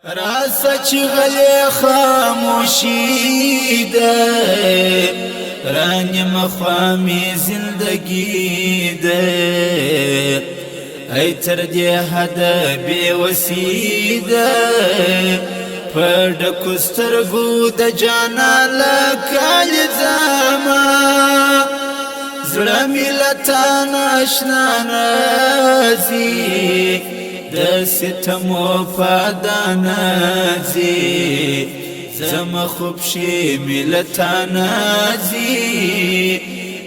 راسه چې غلې خاموشي ده رانیم خوامی زندگی ده ای تر دې حد بې وسي ده په ډکو سترګو د جانا لکه الزاما زړه مې له تا نه اشنا راځي د ستم وفادانه زی زما خوب شي ملتانه زی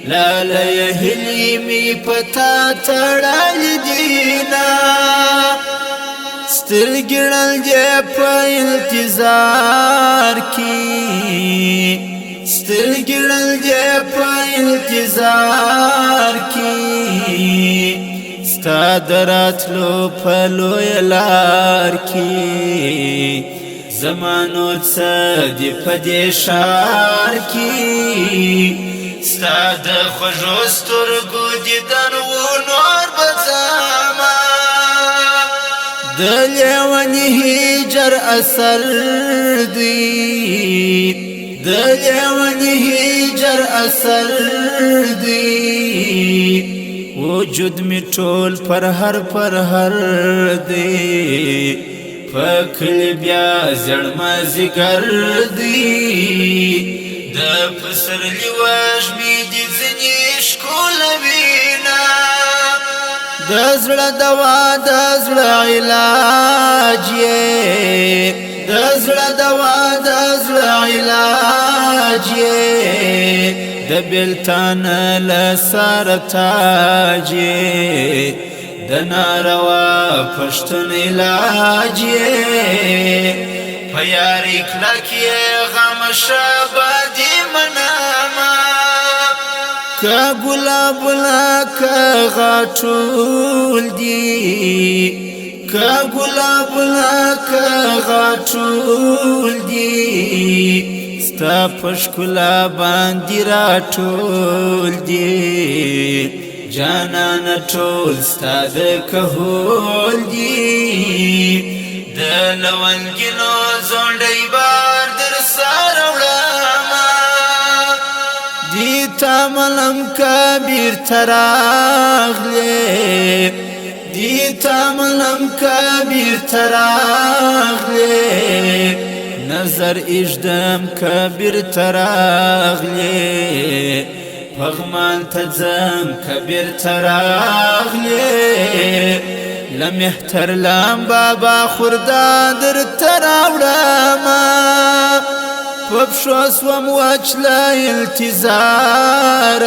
لاله هلی می پتا تړل دینا سترګړل دې په انتظار کې سترګړل دې په انتظار کې ستا دراتلو پلو لار کی زمانو څه پدې شار کی ستا د خوږو سترګو دیدن و نور بزاما د لیوني هجر اثر دی د لیوني هجر اثر دی وجود می ټول پر هر دی پکل بیا زړما زګر دی د پسر لیواش می دي ځنی شکول وینا د زړه دوا د زړه علاج یې د زړه دوا د زړه علاج یې د بلتان لسار تاج د ناروا پښتون علاج په یاري کلکې غم شابادي مناما که ګلاب لا که غاټول دی که ګلاب لا که غاټول دی ستا پشکلا باندې راټول دی جانان ټول ستا د کهول دی د لونګینو زونډۍ بار در سره وړمه دی تاملم کبیر تراغلی دی تاملم کبیر تراغلی نظر اجدم کبیر تراغلی پغمان تزم کبیر تراغلی لمحتر لام بابا خوردادر تراوڑاما پبشو سوم وچلا التزار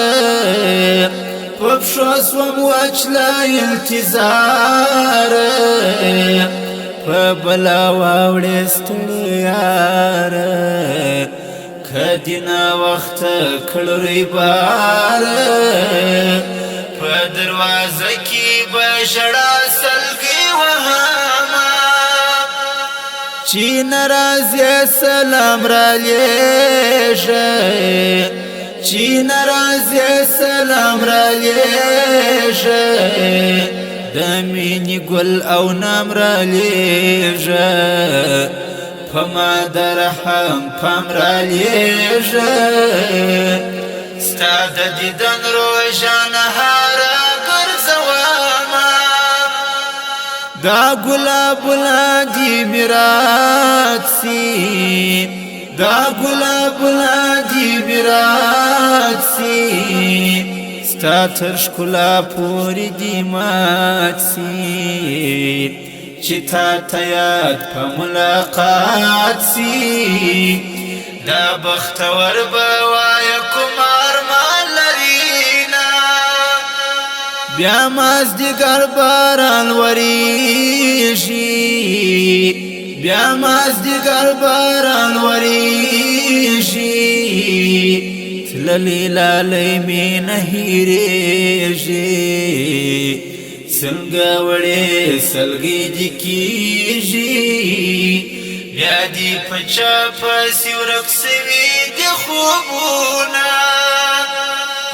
پبشو سوم وچلا التزار پبلا واوڑی ستړیار کدینا وخت کړری بار په دروازه کې بشړا سلګي وهما چې ناراضي سلام را لېږه چې ناراضي سلام را لېږه د مینې ګل او نام را لېږه پما درحم پام را لیږه ستا د دیدن روښانه هاره ګرځومه دا ګلابونه دي میراث سي دا ګلابونه دي میراث سي ستا تر ښکلا پورې دي مات سي چې تا ته یاد په ملاقات سي دا بختور به وایه کوم ارمان لرينا بیا مازدیګر باران وریږي بیا مازدیګر باران وریږي تللې لالۍ مې نه هېرېږي څنګه وړې سلګي دي کېږي بیا دې په چا پسې ورک سوي دي خوبونه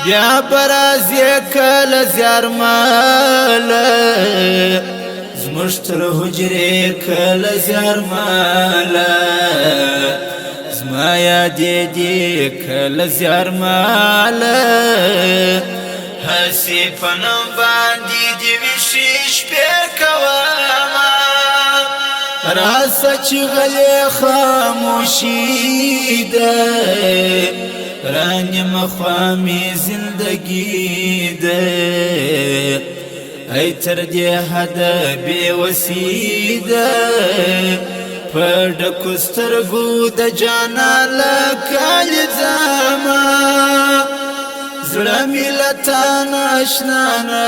بیا به راځې کله زیارماله مشتر حجرې کله زیار مالا زما یادې دي کله زیار مالا هسې په نوم باندې دې ویښې شپې کومه راسه چې غلې خاموشي ده رانیم خوا مې زندګي ده ای تر دې حده بېوسي ده په ډکو سترګو د جانا لکه ځمه زړه مې له تا نه اشنا نه